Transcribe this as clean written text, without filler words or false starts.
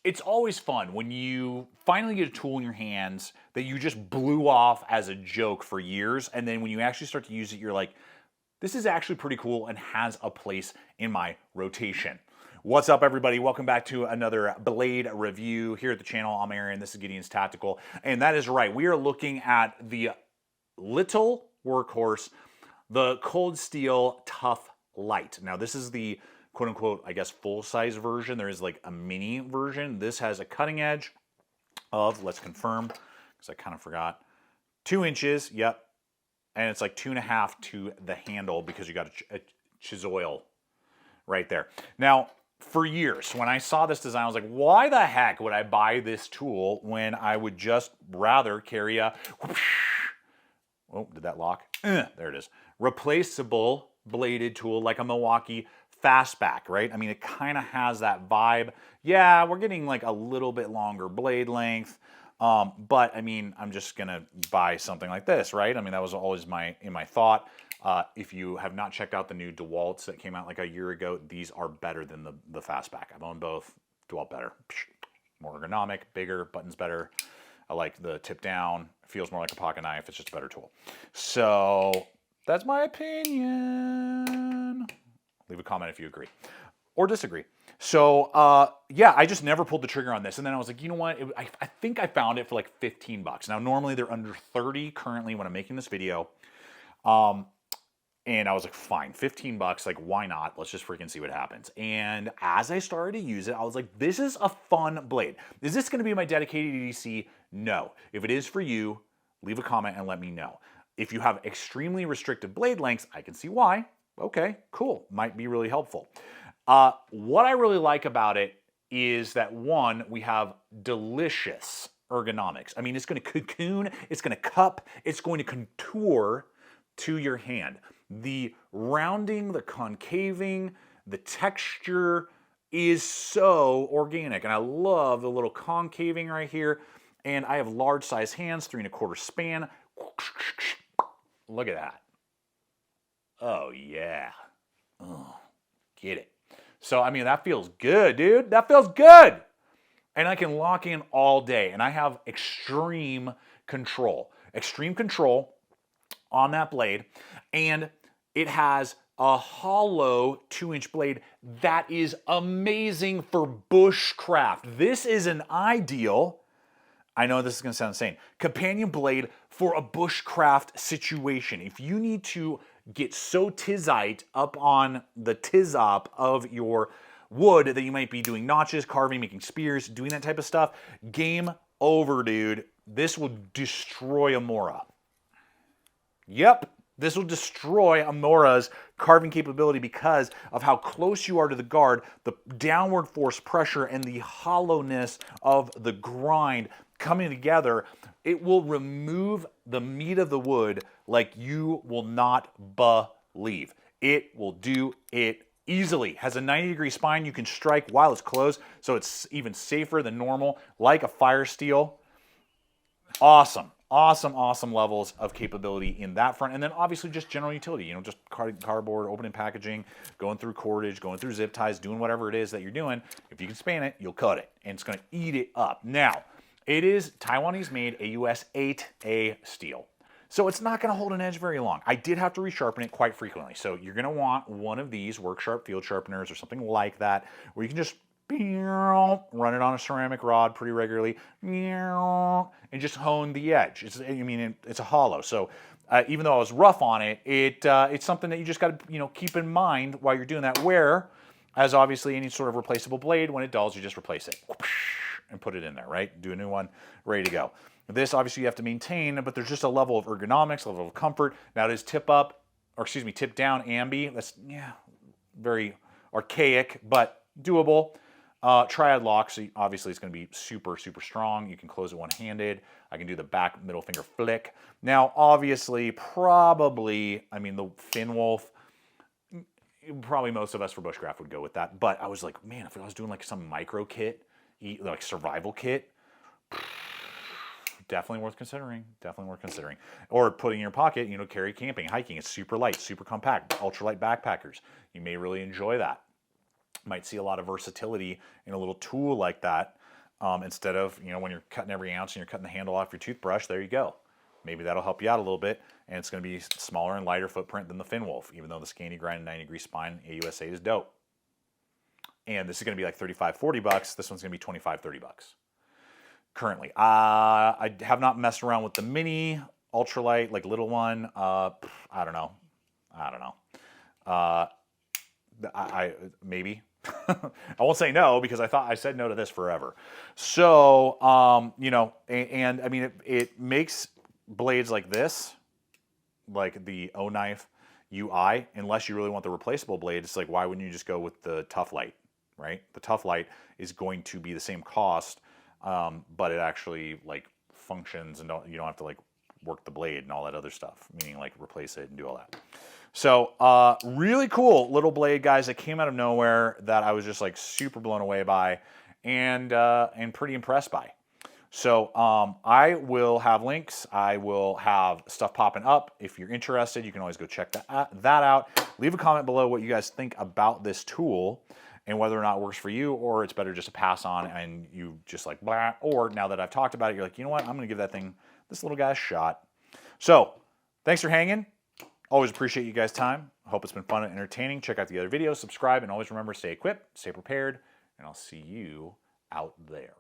it's always fun when you finally get a tool in your hands that you just blew off as a joke for years, and then when you actually start to use it, you're like, this is actually pretty cool and has a place in my rotation. What's up, everybody? Welcome back to another blade review here at the channel. I'm Aaron. This is Gideonstactical, and that is right. We are looking at the little workhorse, the Cold Steel Tuff Lite. Now, this is the quote-unquote, I guess, full-size version. There is like a mini version. This has a cutting edge of, let's confirm, because I kind of forgot, 2 inches, yep. And it's like 2.5 to the handle because you got a chisel right there. Now, for years, when I saw this design, I was like, why the heck would I buy this tool when I would just rather carry a, oh, did that lock? There it is. Replaceable bladed tool like a Milwaukee Fastback, right? I mean, it kind of has that vibe. Yeah, we're getting like a little bit longer blade length, but I mean, I'm just gonna buy something like this, right? I mean, that was always in my thought. If you have not checked out the new DEWALTs that came out like a year ago, these are better than the Fastback. I've owned both. DEWALT better, more ergonomic, bigger, buttons better. I like the tip down. It feels more like a pocket knife. It's just a better tool. So that's my opinion. Leave a comment if you agree or disagree. So yeah, I just never pulled the trigger on this. And then I was like, you know what? I think I found it for like 15 bucks. Now, normally they're under 30 currently when I'm making this video. And I was like, fine, 15 bucks, like, why not? Let's just freaking see what happens. And as I started to use it, I was like, this is a fun blade. Is this gonna be my dedicated EDC? No. If it is for you, leave a comment and let me know. If you have extremely restricted blade lengths, I can see why. Okay, cool, might be really helpful. What I really like about it is that, one, we have delicious ergonomics. I mean, it's gonna cocoon, it's gonna cup, it's going to contour to your hand. The rounding, the concaving, the texture is so organic, and I love the little concaving right here. And I have large size hands, 3 1/4 span. Look at that. Oh yeah. Oh, get it. So I mean, that feels good, dude. That feels good. And I can lock in all day, and I have extreme control. Extreme control on that blade, and it has a hollow 2-inch blade that is amazing for bushcraft. This is an ideal, I know this is gonna sound insane, companion blade for a bushcraft situation. If you need to get so tizite up on the tizop of your wood that you might be doing notches, carving, making spears, doing that type of stuff, game over, dude. This will destroy a Mora. Yep, this will destroy a Mora's carving capability because of how close you are to the guard, the downward force pressure, and the hollowness of the grind coming together. It will remove the meat of the wood like you will not believe. It will do it easily. Has a 90-degree spine. You can strike while it's closed, so it's even safer than normal, like a fire steel. Awesome. Awesome, awesome levels of capability in that front. And then obviously just general utility, you know, just cardboard, opening packaging, going through cordage, going through zip ties, doing whatever it is that you're doing. If you can span it, you'll cut it, and it's gonna eat it up. Now, it is Taiwanese made AUS 8A steel. So it's not gonna hold an edge very long. I did have to resharpen it quite frequently. So you're gonna want one of these WORKSHARP field sharpeners or something like that, where you can just run it on a ceramic rod pretty regularly, and just hone the edge. It's a hollow, so even though I was rough on it, it's something that you just got to keep in mind while you're doing that. Where, as obviously any sort of replaceable blade, when it dulls, you just replace it and put it in there, right? Do a new one, ready to go. This obviously you have to maintain, but there's just a level of ergonomics, a level of comfort. Now it is tip down ambi. That's very archaic, but doable. Triad lock, so obviously it's going to be super, super strong. You can close it one-handed. I can do the back middle finger flick. Now, obviously, probably, I mean, the Finwolf, probably most of us for bushcraft would go with that. But I was like, man, if I was doing like some micro kit, like survival kit, definitely worth considering. Definitely worth considering. Or putting in your pocket, carry camping, hiking. It's super light, super compact. Ultralight backpackers. You may really enjoy that. Might see a lot of versatility in a little tool like that. instead of, you know, when you're cutting every ounce and you're cutting the handle off your toothbrush, there you go. Maybe that'll help you out a little bit, and it's going to be smaller and lighter footprint than the Finwolf, even though the Scandi Grind 90-degree spine AUSA is dope. And this is going to be like $35-40. This one's going to be $25-30 currently. I have not messed around with the mini ultralight, like little one. I don't know. Maybe. I won't say no, because I said no to this forever. So, you know, and I mean, it makes blades like this, like the OKNIFE UI, unless you really want the replaceable blade. It's like, why wouldn't you just go with the Tuff Lite, right? The Tuff Lite is going to be the same cost, but it actually like functions, and you don't have to like work the blade and all that other stuff, meaning like replace it and do all that. So really cool little blade, guys, that came out of nowhere that I was just like super blown away by, and pretty impressed by. So I will have links. I will have stuff popping up. If you're interested, you can always go check that out. Leave a comment below what you guys think about this tool and whether or not it works for you, or it's better just to pass on and you just like blah, or now that I've talked about it, you're like, you know what, I'm gonna give that thing, this little guy, a shot. So thanks for hanging. Always appreciate you guys' time. I hope it's been fun and entertaining. Check out the other videos, subscribe, and always remember, stay equipped, stay prepared, and I'll see you out there.